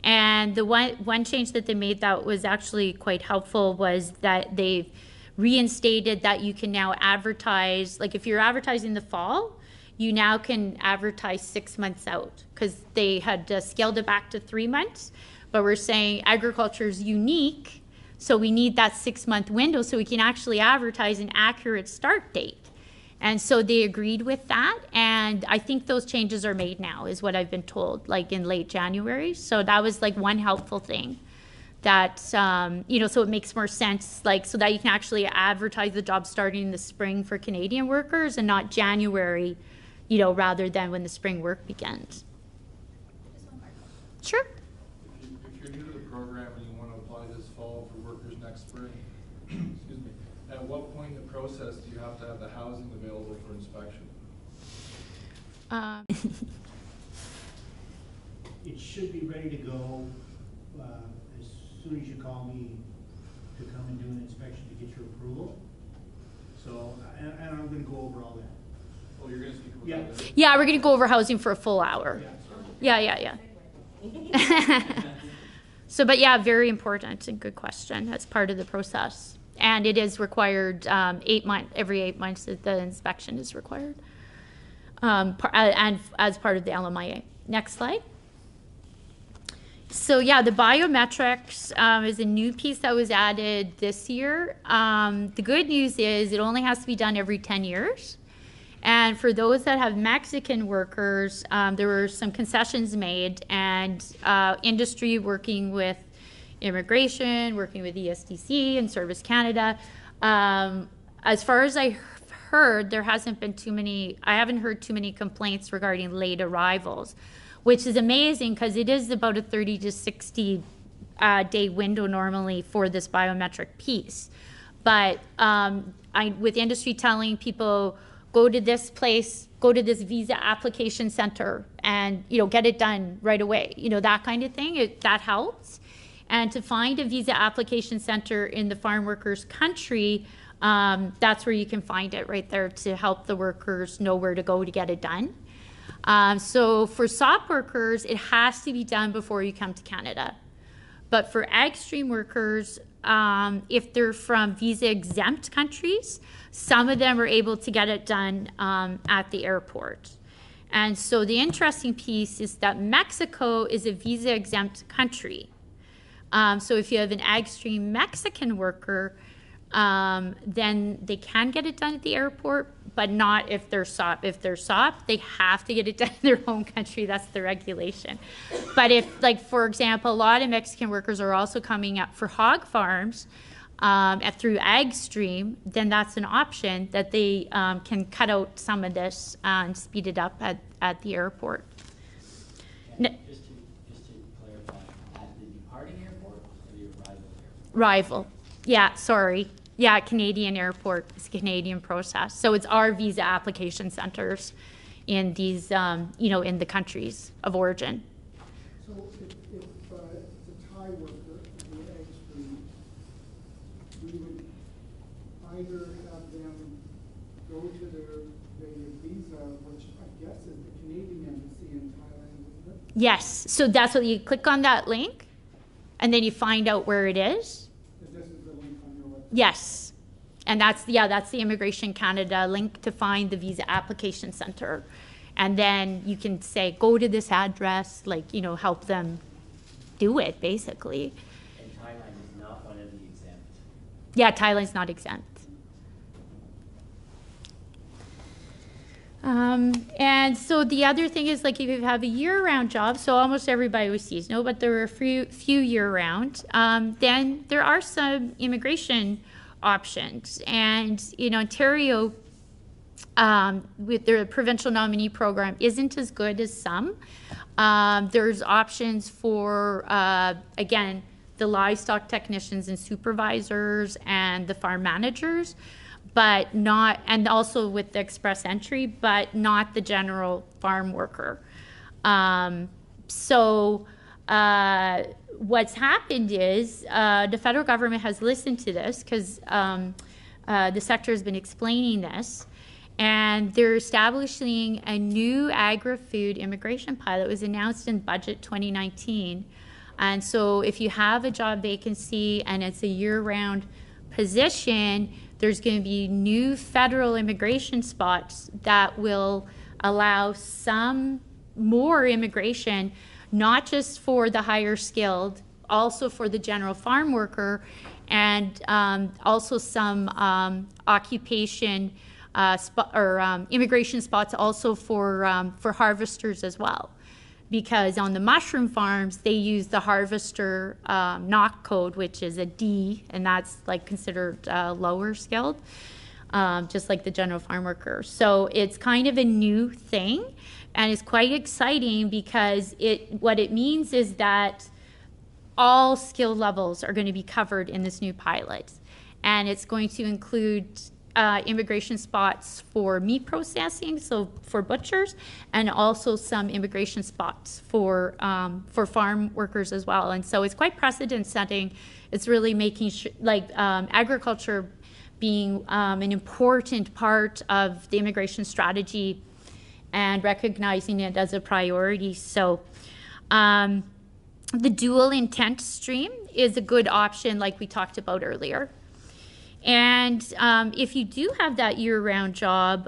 And the one change that they made that was actually quite helpful was that they've reinstated that you can now advertise, like if you're advertising the fall, you now can advertise 6 months out, because they had scaled it back to 3 months. But we're saying agriculture is unique, so we need that 6 month window so we can actually advertise an accurate start date. And so they agreed with that, and I think those changes are made now, is what I've been told, like in late January. So that was like one helpful thing that, so it makes more sense, like, so that you can actually advertise the job starting in the spring for Canadian workers and not January, rather than when the spring work begins. Sure. If you're new to the program and you want to apply this fall for workers next spring, excuse me, at what point in the process do you have to have the housing available for inspection? It should be ready to go as soon as you call me to come and do an inspection to get your approval. So, and I'm gonna go over all that. Oh, you're going to speak about Yeah. that? Yeah, we're going to go over housing for a full hour. Yeah, Yeah. So, but yeah, very important and good question. That's part of the process. And it is required every 8 months that the inspection is required. And as part of the LMIA. Next slide. So yeah, the biometrics is a new piece that was added this year. The good news is it only has to be done every 10 years. And for those that have Mexican workers, there were some concessions made, and industry working with immigration, working with ESDC and Service Canada. As far as I heard, there hasn't been I haven't heard too many complaints regarding late arrivals, which is amazing because it is about a 30 to 60 day window normally for this biometric piece. But with industry telling people, go to this place, go to this visa application center and, get it done right away. That kind of thing, that helps. And to find a visa application center in the farm workers' country, that's where you can find it right there to help the workers know where to go to get it done. So for SOP workers, it has to be done before you come to Canada. But for ag stream workers, if they're from visa exempt countries, some of them are able to get it done at the airport. And so the interesting piece is that Mexico is a visa exempt country. So if you have an ag stream Mexican worker, then they can get it done at the airport, but not if they're SOP. If they're SOP, they have to get it done in their home country. That's the regulation. But if, like, for example, a lot of Mexican workers are also coming up for hog farms through ag stream, then that's an option that they can cut out some of this and speed it up at the airport. Just to clarify, at the departing airport or the arrival airport? Rival. Yeah, sorry. Yeah, Canadian airport. It's a Canadian process. So it's our visa application centers in these, in the countries of origin. So if it's a Thai worker in the ag stream, we would either have them go to their visa, which I guess is the Canadian embassy in Thailand, isn't it? Yes. So that's what you click on that link, and then you find out where it is. This is the link on your website. Yes. And that's the Immigration Canada link to find the visa application center. And then you can say, go to this address, help them do it, basically. And Thailand is not one of the exempt. Yeah, Thailand's not exempt. And so the other thing is, like, if you have a year-round job, so almost everybody was seasonal, but there were a few year-round, then there are some immigration options. And in Ontario, with their provincial nominee program isn't as good as some. There's options for, again, the livestock technicians and supervisors and the farm managers, but not, and also with the express entry, but not the general farm worker. What's happened is the federal government has listened to this because the sector has been explaining this, and they're establishing a new agri-food immigration pilot. It was announced in budget 2019. And so if you have a job vacancy and it's a year-round position, there's going to be new federal immigration spots that will allow some more immigration, not just for the higher skilled, also for the general farm worker, and also some occupation immigration spots also for harvesters as well. Because on the mushroom farms, they use the harvester knock code, which is a D, and that's like considered lower skilled, just like the general farm worker. So it's kind of a new thing, and it's quite exciting because what it means is that all skill levels are going to be covered in this new pilot. And it's going to include immigration spots for meat processing, so for butchers, and also some immigration spots for farm workers as well. And so it's quite precedent setting. It's really making sure, agriculture being an important part of the immigration strategy and recognizing it as a priority. So the dual intent stream is a good option, like we talked about earlier. And if you do have that year-round job,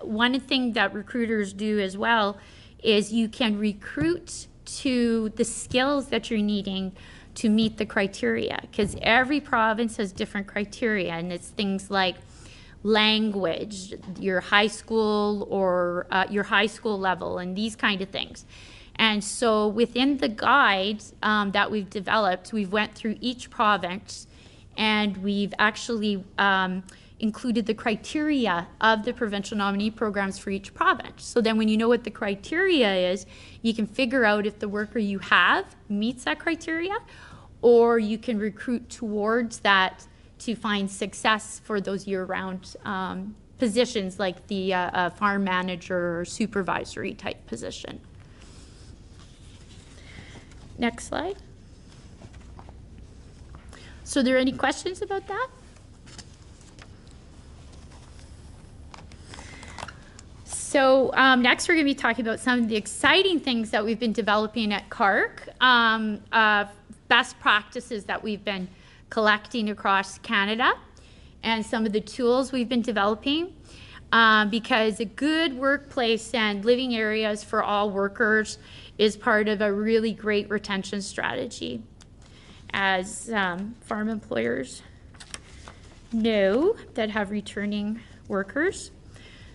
one thing that recruiters do as well is you can recruit to the skills that you're needing to meet the criteria, because every province has different criteria, and it's things like language, your high school or your high school level, and these kind of things. And so within the guide that we've developed, we've went through each province, and we've actually included the criteria of the provincial nominee programs for each province. So then when you know what the criteria is, you can figure out if the worker you have meets that criteria, or you can recruit towards that to find success for those year-round positions, like the farm manager or supervisory type position. Next slide. So are there any questions about that? So next we're going to be talking about some of the exciting things that we've been developing at CAHRC, best practices that we've been collecting across Canada, and some of the tools we've been developing, because a good workplace and living areas for all workers is part of a really great retention strategy, as farm employers know that have returning workers.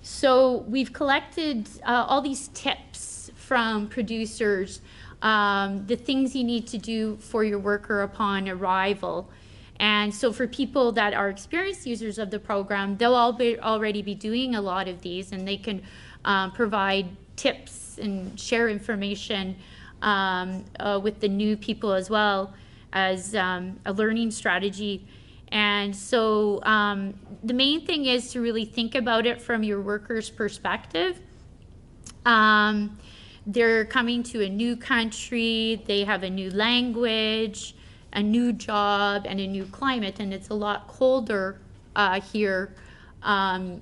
So we've collected all these tips from producers, the things you need to do for your worker upon arrival. And so for people that are experienced users of the program, they'll already be doing a lot of these, and they can provide tips and share information with the new people as well as a learning strategy. And so the main thing is to really think about it from your worker's perspective. They're coming to a new country, they have a new language, a new job, and a new climate, and it's a lot colder here,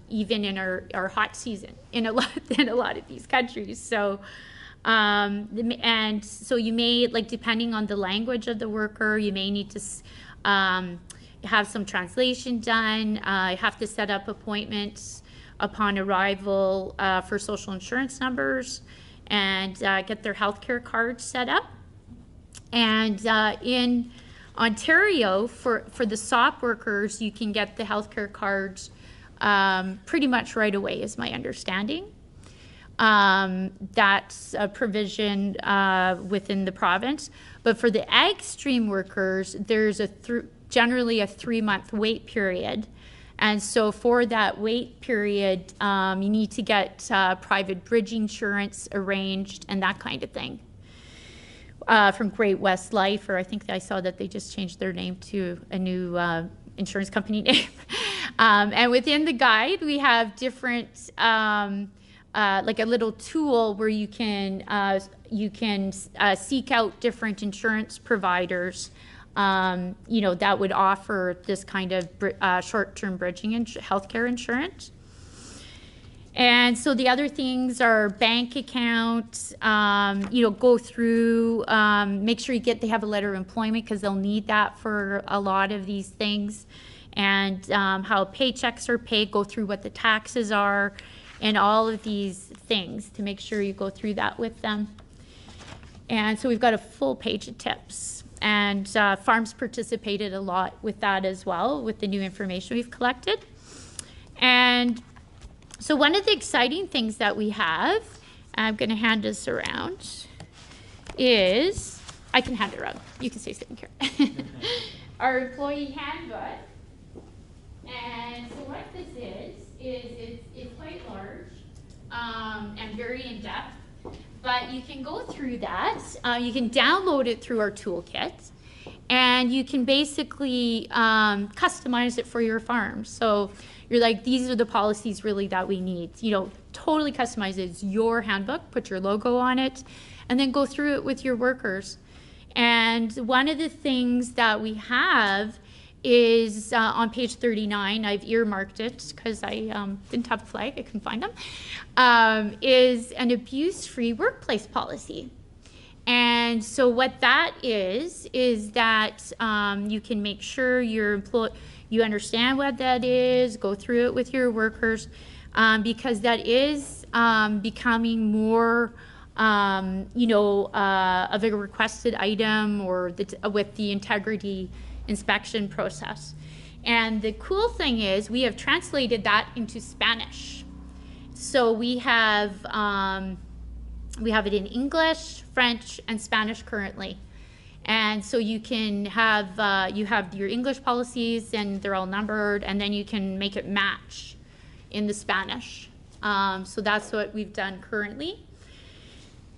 even in our hot season in a lot of these countries. So and so you may, like, depending on the language of the worker, you may need to have some translation done. You have to set up appointments upon arrival for social insurance numbers, and get their healthcare cards set up. And in Ontario, for the SOP workers, you can get the healthcare cards pretty much right away, is my understanding. That's a provision within the province. But for the ag stream workers, there's generally a 3-month wait period. And so for that wait period, you need to get private bridge insurance arranged and that kind of thing. From Great West Life, or I think I saw that they just changed their name to a new insurance company name. And within the guide, we have different, like a little tool where you can seek out different insurance providers, that would offer this kind of short-term bridging and healthcare insurance. And so the other things are bank accounts, go through, make sure they have a letter of employment, because they'll need that for a lot of these things, and how paychecks are paid, go through what the taxes are, and all of these things to make sure you go through that with them. And so we've got a full page of tips. And farms participated a lot with that as well, with the new information we've collected. And so one of the exciting things that we have, I'm going to hand this around, is, I can hand it around. You can stay sitting here. Our employee handbook. And so what this is it's quite large and very in-depth. But you can go through that. You can download it through our toolkit, and you can basically customize it for your farm. So you're like, these are the policies really that we need. Totally customize it. It's your handbook. Put your logo on it, and then go through it with your workers. And one of the things that we have is on page 39, I've earmarked it because I didn't have a flag, I couldn't find them, is an abuse-free workplace policy. And so what that is that you can make sure you understand what that is, go through it with your workers, because that is becoming more of a requested item, or with the integrity inspection process. And the cool thing is we have translated that into Spanish. So we have it in English, French, and Spanish currently. And so you can have you have your English policies, and they're all numbered, and then you can make it match in the Spanish. So that's what we've done currently.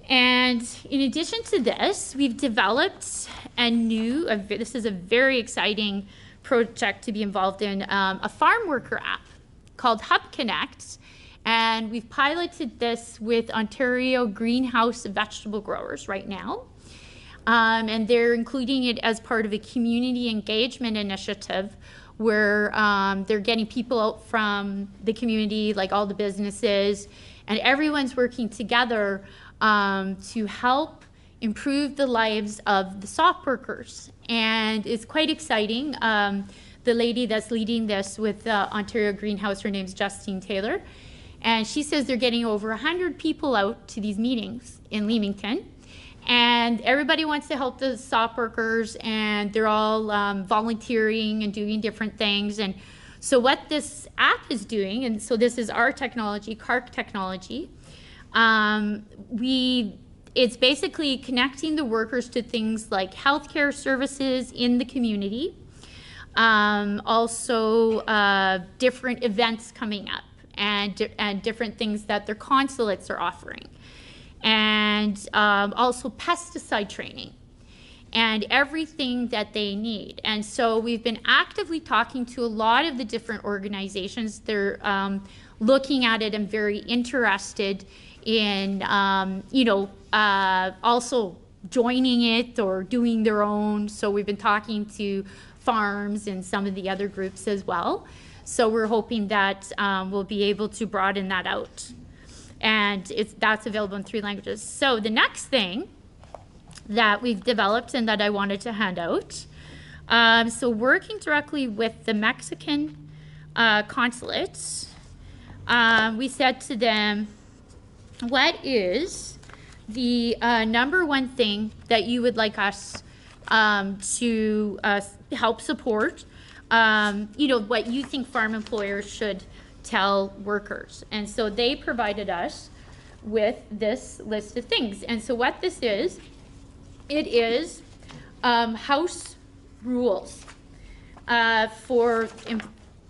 And in addition to this, we've developed this is a very exciting project to be involved in, a farm worker app called Hub Connect. And we've piloted this with Ontario greenhouse vegetable growers right now. and they're including it as part of a community engagement initiative where they're getting people out from the community, like all the businesses, and everyone's working together to help improve the lives of the SOP workers. And it's quite exciting. The lady that's leading this with Ontario Greenhouse, her name's Justine Taylor, and she says they're getting over 100 people out to these meetings in Leamington. And everybody wants to help the SOP workers, and they're all volunteering and doing different things. And so what this app is doing, and so this is our technology, CAHRC technology, it's basically connecting the workers to things like healthcare services in the community, also different events coming up, and different things that their consulates are offering. And also pesticide training and everything that they need. And so we've been actively talking to a lot of the different organizations. They're looking at it and very interested in, also joining it or doing their own. So we've been talking to farms and some of the other groups as well. So we're hoping that we'll be able to broaden that out. And that's available in 3 languages. So the next thing that we've developed and that I wanted to hand out, so working directly with the Mexican consulate, we said to them, what is the number one thing that you would like us to help support, what you think farm employers should tell workers? And so they provided us with this list of things. And so what this is, it is house rules for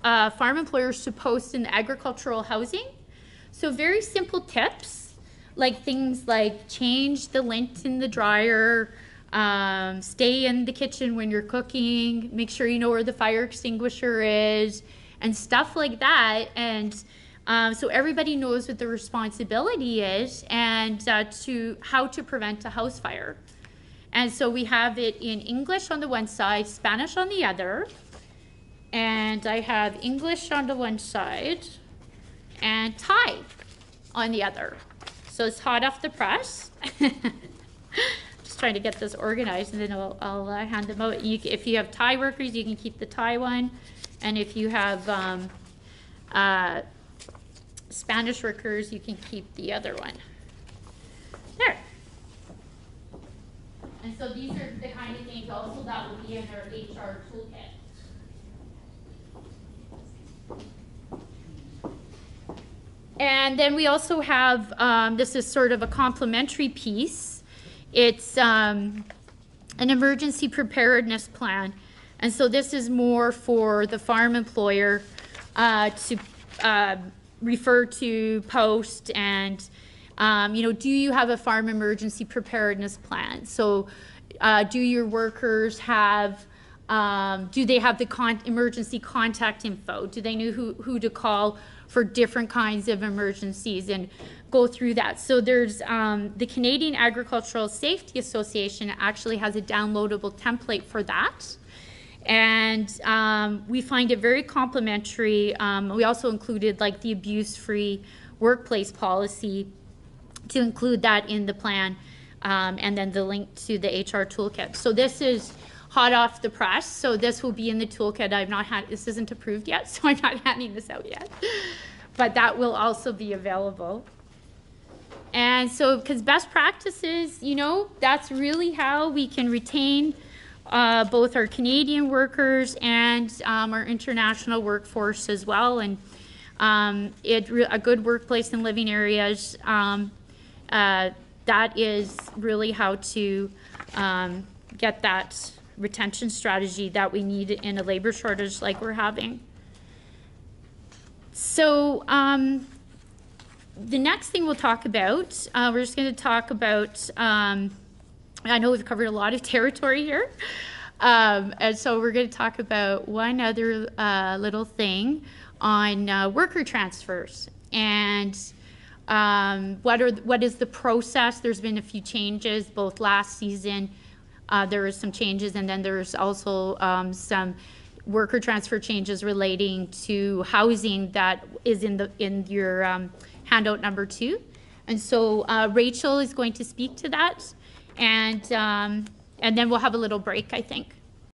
farm employers to post in the agricultural housing. So very simple tips, like things like change the lint in the dryer, stay in the kitchen when you're cooking, make sure you know where the fire extinguisher is, and stuff like that. And so everybody knows what the responsibility is and to how to prevent a house fire. And so we have it in English on the one side, Spanish on the other. And I have English on the one side and Thai on the other. So it's hot off the press. Just trying to get this organized, and then I'll hand them out. If you have Thai workers, you can keep the Thai one. And if you have Spanish workers, you can keep the other one. There. And so these are the kind of things also that will be in their HR toolkit. And then we also have, this is sort of a complementary piece. It's an emergency preparedness plan. And so this is more for the farm employer to refer to, post, and do you have a farm emergency preparedness plan? So do your workers have, do they have the emergency contact info? Do they know who to call for different kinds of emergencies, and go through that? So there's the Canadian Agricultural Safety Association actually has a downloadable template for that. And we find it very complimentary. We also included like the abuse-free workplace policy to include that in the plan, and then the link to the HR toolkit. So this is hot off the press. So this will be in the toolkit. I've not had, this isn't approved yet, so I'm not handing this out yet. But that will also be available. And so, because best practices, that's really how we can retain both our Canadian workers and our international workforce as well. And a good workplace and living areas, that is really how to get that retention strategy that we need in a labor shortage like we're having. So the next thing we'll talk about, we're just going to talk about, I know we've covered a lot of territory here, and so we're going to talk about one other little thing on worker transfers, and what is the process. There's been a few changes both last season there was some changes, and then there's also some worker transfer changes relating to housing that is in your handout number 2. And so Rachel is going to speak to that, and then we'll have a little break, I think.